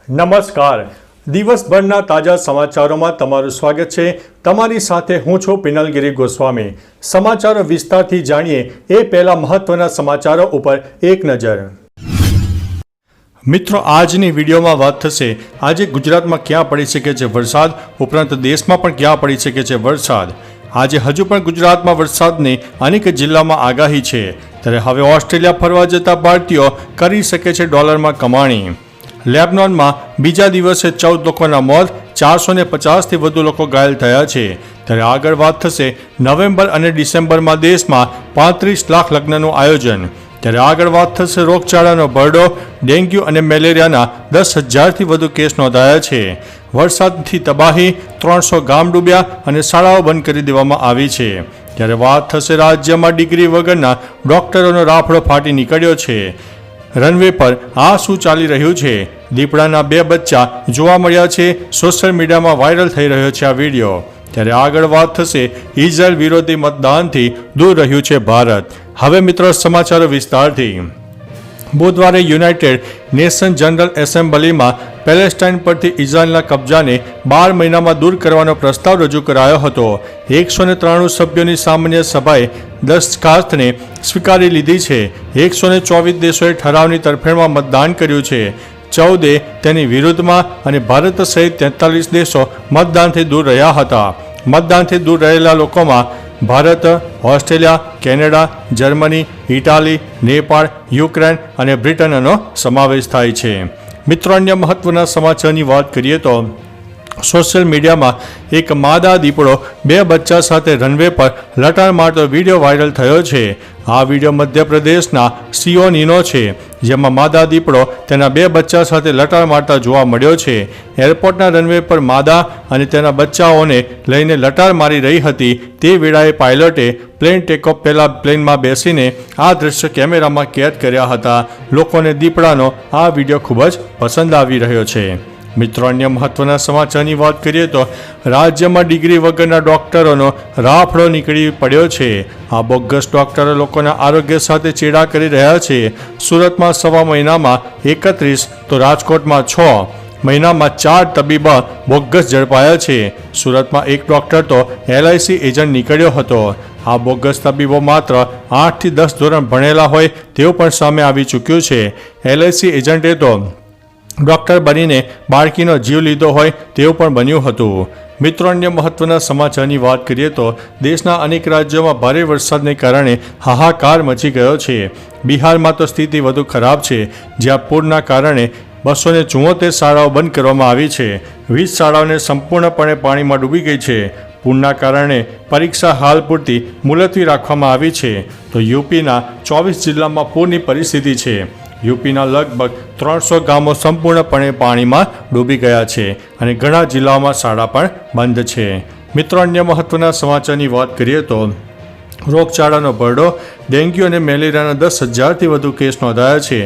નમસ્કાર. દિવસભરના તાજા સમાચારોમાં તમારું સ્વાગત છે. તમારી સાથે હું છું પિનલગીરી ગોસ્વામી. સમાચારો વિસ્તારથી જાણીએ એ પહેલા મહત્વના સમાચારો ઉપર એક નજર. મિત્રો, આજની વિડીયોમાં વાત થશે આજે ગુજરાતમાં ક્યાં પડી શકે છે વરસાદ, ઉપરાંત દેશમાં પણ ક્યાં પડી શકે છે વરસાદ. આજે હજુ પણ ગુજરાતમાં વરસાદની અનેક જિલ્લામાં આગાહી છે. ત્યારે હવે ઓસ્ટ્રેલિયા ફરવા જતા ભારતીયો કરી શકે છે ડોલરમાં કમાણી. લેબનોનમાં બીજા દિવસે 14 લોકોના મોત, 450થી વધુ લોકો ઘાયલ થયા છે. ત્યારે આગળ વાત થશે નવેમ્બર અને ડિસેમ્બરમાં દેશમાં 35 લાખ લગ્નનું આયોજન. ત્યારે આગળ વાત થશે રોગચાળાનો ભરડો, ડેન્ગ્યુ અને મેલેરિયાના 10,000થી વધુ કેસ નોંધાયા છે. વરસાદથી તબાહી, 300 ગામ ડૂબ્યા અને શાળાઓ બંધ કરી દેવામાં આવી છે. ત્યારે વાત થશે રાજ્યમાં ડિગ્રી વગરના ડોક્ટરોનો રાફડો ફાટી નીકળ્યો છે. રનવે પર આ શું ચાલી રહ્યું છે? દીપડાના 2 બચ્ચા જોવા મળ્યા છે. સોશિયલ મીડિયામાં વાયરલ થઈ રહ્યો છે આ વિડીયો. ત્યારે આગળ વાત થશે ઇઝરાયલ વિરોધી મતદાનથી દૂર રહ્યું છે ભારત. હવે મિત્રો સમાચારો વિસ્તારથી. બુધવારે યુનાઇટેડ નેશન જનરલ એસેમ્બલીમાં પેલેસ્ટાઇન પરથી ઇઝરાયલના કબજાને 12 મહિનામાં દૂર કરવાનો પ્રસ્તાવ રજૂ કરાયો હતો. 193 સભ્યોની સામાન્ય સભાએ દરખાસ્તને સ્વીકારી લીધી છે. 124 દેશોએ ઠરાવની તરફેણમાં મતદાન કર્યું છે. 14 તેની વિરુદ્ધમાં અને ભારત સહિત 43 દેશો મતદાનથી દૂર રહ્યા હતા. મતદાનથી દૂર રહેલા લોકોમાં Bharat, Australia, Canada, Germany, Italy, Nepal, Ukraine અને બ્રિટનનો સમાવેશ થાય છે. મિત્રો, અન્ય મહત્વના સમાચારની વાત કરીએ તો સોશિયલ મીડિયામાં એક માદા દીપડો 2 બચ્ચા સાથે રનવે પર લટાર મારતો વિડીયો વાયરલ થયો છે. આ વિડીયો મધ્યપ્રદેશના સિયોનીનો છે, જેમાં માદા દીપડો તેના 2 બચ્ચા સાથે લટાર મારતા જોવા મળ્યો છે. એરપોર્ટના રનવે પર માદા અને તેના બચ્ચાઓને લઈને લટાર મારી રહી હતી. તે વેળાએ પાયલટે પ્લેન ટેકઓફ પહેલા પ્લેનમાં બેસીને આ દ્રશ્ય કેમેરામાં કેદ કર્યા હતા. લોકોને દીપડાનો આ વિડીયો ખૂબ જ પસંદ આવી રહ્યો છે. મિત્રો, અન્ય મહત્વના સમાચારની વાત કરીએ તો રાજ્યમાં ડિગ્રી વગરના ડોક્ટરોનો રાફડો નીકળી પડ્યો છે. આ બોગસ ડોક્ટરો લોકોના આરોગ્ય સાથે ચેડા કરી રહ્યા છે. સુરતમાં સવા મહિનામાં 31 તો રાજકોટમાં 6 મહિનામાં 4 તબીબ બોગસ ઝડપાયા છે. સુરતમાં એક ડોક્ટર તો LIC એજન્ટ નીકળ્યો હતો. આ બોગસ તબીબો માત્ર 8 થી 10 ધોરણ ભણેલા હોય તેવું પણ સામે આવી ચૂક્યું છે. LIC એજન્ટે તો ડોક્ટર બનીને બાળકીનો જીવ લીધો હોય તેવું પણ બન્યું હતું. મિત્રો, અન્ય મહત્વના સમાચારની વાત કરીએ તો દેશના અનેક રાજ્યોમાં ભારે વરસાદને કારણે હાહાકાર મચી ગયો છે. બિહારમાં તો સ્થિતિ વધુ ખરાબ છે, જ્યાં પૂરના કારણે 274 શાળાઓ બંધ કરવામાં આવી છે. 20 શાળાઓને સંપૂર્ણપણે પાણીમાં ડૂબી ગઈ છે. પૂરના કારણે પરીક્ષા હાલ પૂરતી મુલતવી રાખવામાં આવી છે. તો યુપીના 24 જિલ્લામાં પૂરની પરિસ્થિતિ છે. યુપીના લગભગ 300 ગામો સંપૂર્ણપણે પાણીમાં ડૂબી ગયા છે અને ઘણા જિલ્લાઓમાં શાળા પણ બંધ છે. મિત્રો, અન્ય મહત્વના સમાચારની વાત કરીએ તો રોગચાળાનો ભરડો, ડેન્ગ્યુ અને મેલેરિયાના 10,000થી વધુ કેસ નોંધાયા છે.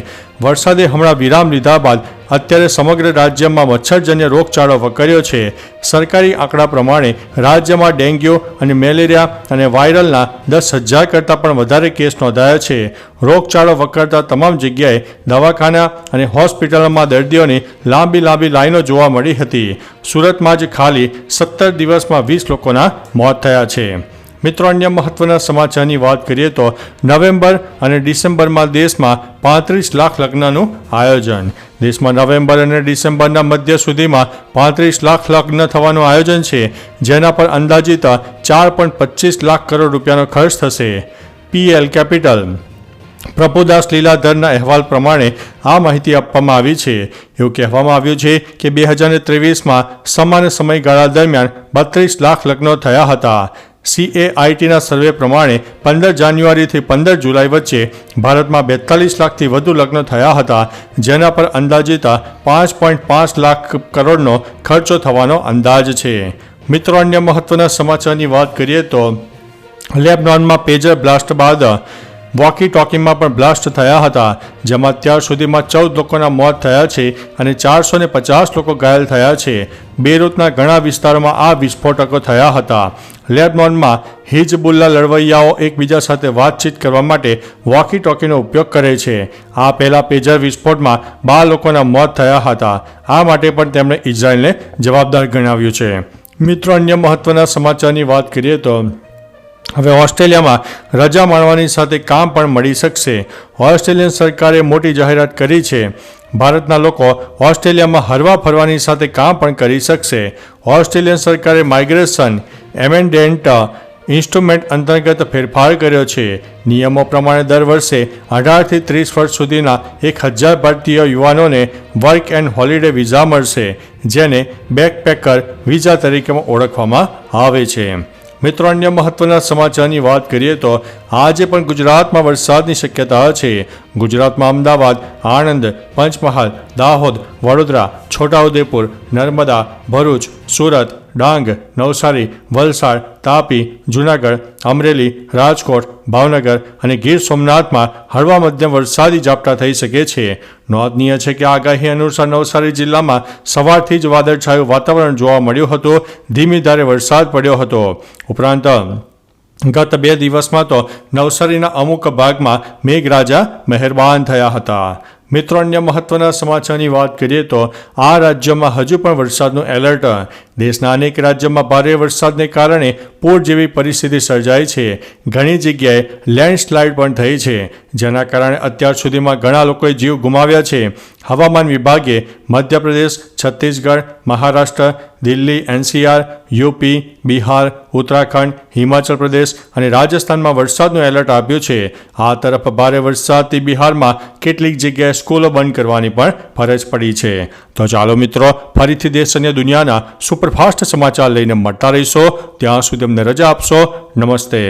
વરસાદે હમણાં વિરામ લીધા બાદ અત્યારે સમગ્ર રાજ્યમાં મચ્છરજન્ય રોગચાળો વકર્યો છે. સરકારી આંકડા પ્રમાણે રાજ્યમાં ડેન્ગ્યુ અને મેલેરિયા અને વાયરલના 10,000 કરતાં પણ વધારે કેસ નોંધાયા છે. રોગચાળો વકરતા તમામ જગ્યાએ દવાખાના અને હોસ્પિટલમાં દર્દીઓની લાંબી લાઈનો જોવા મળી હતી. સુરતમાં જ ખાલી 17 દિવસમાં 20 લોકોના મોત થયા છે. મિત્રો, અન્ય મહત્વના સમાચારની વાત કરીએ તો નવેમ્બર અને ડિસેમ્બરમાં દેશમાં 35 લાખ લગ્નનું આયોજન. દેશમાં નવેમ્બર અને ડિસેમ્બરના મધ્ય સુધીમાં 35 લાખ લગ્ન થવાનું આયોજન છે, જેના પર અંદાજિત 4.25 લાખ કરોડ રૂપિયાનો ખર્ચ થશે. PL કેપિટલ પ્રભુદાસ લીલાધરના અહેવાલ પ્રમાણે આ માહિતી આપવામાં આવી છે. એવું કહેવામાં આવ્યું છે કે 2023માં સમાન સમયગાળા દરમિયાન 32 લાખ લગ્નો થયા હતા. CAITના સર્વે પ્રમાણે 15 જાન્યુઆરીથી 15 જુલાઈ વચ્ચે ભારતમાં 42 લાખથી વધુ લગ્ન થયા હતા, જેના પર અંદાજિત 5.5 લાખ કરોડનો ખર્ચો થવાનો અંદાજ છે. મિત્રો, અન્ય મહત્વના સમાચારની વાત કરીએ તો લેબનોનમાં પેજર બ્લાસ્ટ બાદ વોકી ટોકીમાં પણ બ્લાસ્ટ થયા હતા, જેમાં અત્યાર સુધીમાં 14 લોકોના મોત થયા છે અને 450 લોકો ઘાયલ થયા છે. બેરૂતના ઘણા વિસ્તારોમાં આ વિસ્ફોટકો થયા હતા. લેબનોનમાં હિઝબુલ્લા લડવૈયાઓ એકબીજા સાથે વાતચીત કરવા માટે વોકી ટોકીનો ઉપયોગ કરે છે. આ પહેલા પેજર વિસ્ફોટમાં 12 લોકોના મોત થયા હતા. આ માટે પણ તેમણે ઇઝરાયલને જવાબદાર ગણાવ્યું છે. મિત્રો, અન્ય મહત્વના સમાચારની વાત કરીએ તો હવે ઓસ્ટ્રેલિયામાં રજા માણવાની સાથે કામ પણ મળી શકશે. ઓસ્ટ્રેલિયન સરકારે મોટી જાહેરાત કરી છે. ભારતના લોકો ઓસ્ટ્રેલિયામાં હરવા ફરવાની સાથે કામ પણ કરી શકશે. ઓસ્ટ્રેલિયન સરકારે માઇગ્રેશન એમેન્ડમેન્ટ ઇન્સ્ટ્રુમેન્ટ અંતર્ગત ફેરફાર કર્યો છે. નિયમો પ્રમાણે દર વર્ષે 18થી 30 વર્ષ સુધીના 1000 ભારતીય યુવાનોને વર્ક એન્ડ હોલિડે વિઝા મળશે, જેને બેકપેકર વિઝા તરીકે ઓળખવામાં આવે છે. મિત્રો, અન્ય મહત્વના સમાચારની વાત કરીએ તો આજે પણ ગુજરાતમાં વરસાદની શક્યતા છે. ગુજરાતમાં અમદાવાદ, આણંદ, પંચમહાલ, દાહોદ, વડોદરા, છોટાઉદેપુર, નર્મદા, ભરૂચ, સુરત, ડાંગ, નવસારી, વલસાડ, તાપી, જૂનાગઢ, અમરેલી, રાજકોટ, ભાવનગર અને ગીર સોમનાથમાં હળવા મધ્યમ વરસાદી ઝાપટા થઈ શકે છે. નોંધનીય છે કે આગાહી અનુસાર નવસારી જિલ્લામાં સવારથી જ વાદળછાયું વાતાવરણ જોવા મળ્યું હતું. ધીમી ધારે વરસાદ પડ્યો હતો. ઉપરાંત ગત 2 દિવસમાં તો નવસારીના અમુક ભાગમાં મેઘરાજા મહેરબાન થયા હતા. મિત્રો, અન્ય મહત્વના સમાચારની વાત કરીએ તો આ રાજ્યમાં હજુ પણ વરસાદનું એલર્ટ. દેશના અનેક રાજ્યોમાં ભારે વરસાદને કારણે પૂર જેવી પરિસ્થિતિ સર્જાઈ છે. ઘણી જગ્યાએ લેન્ડસ્લાઇડ પણ થઈ છે, જેના કારણે અત્યાર સુધીમાં ઘણા લોકોએ જીવ ગુમાવ્યા છે. હવામાન વિભાગે મધ્યપ્રદેશ, છત્તીસગઢ, મહારાષ્ટ્ર, દિલ્હી, NCR, યુપી, બિહાર, ઉત્તરાખંડ, હિમાચલ પ્રદેશ અને રાજસ્થાનમાં વરસાદનું એલર્ટ આપ્યું છે. આ તરફ ભારે વરસાદથી બિહારમાં કેટલીક જગ્યાએ સ્કૂલો બંધ કરવાની પણ ફરજ પડી છે. તો ચાલો મિત્રો, ફરીથી દેશ અને દુનિયાના સુપરફાસ્ટ સમાચાર લઈને મળતા રહીશો. ત્યાં સુધી અમને રજા આપશો. નમસ્તે.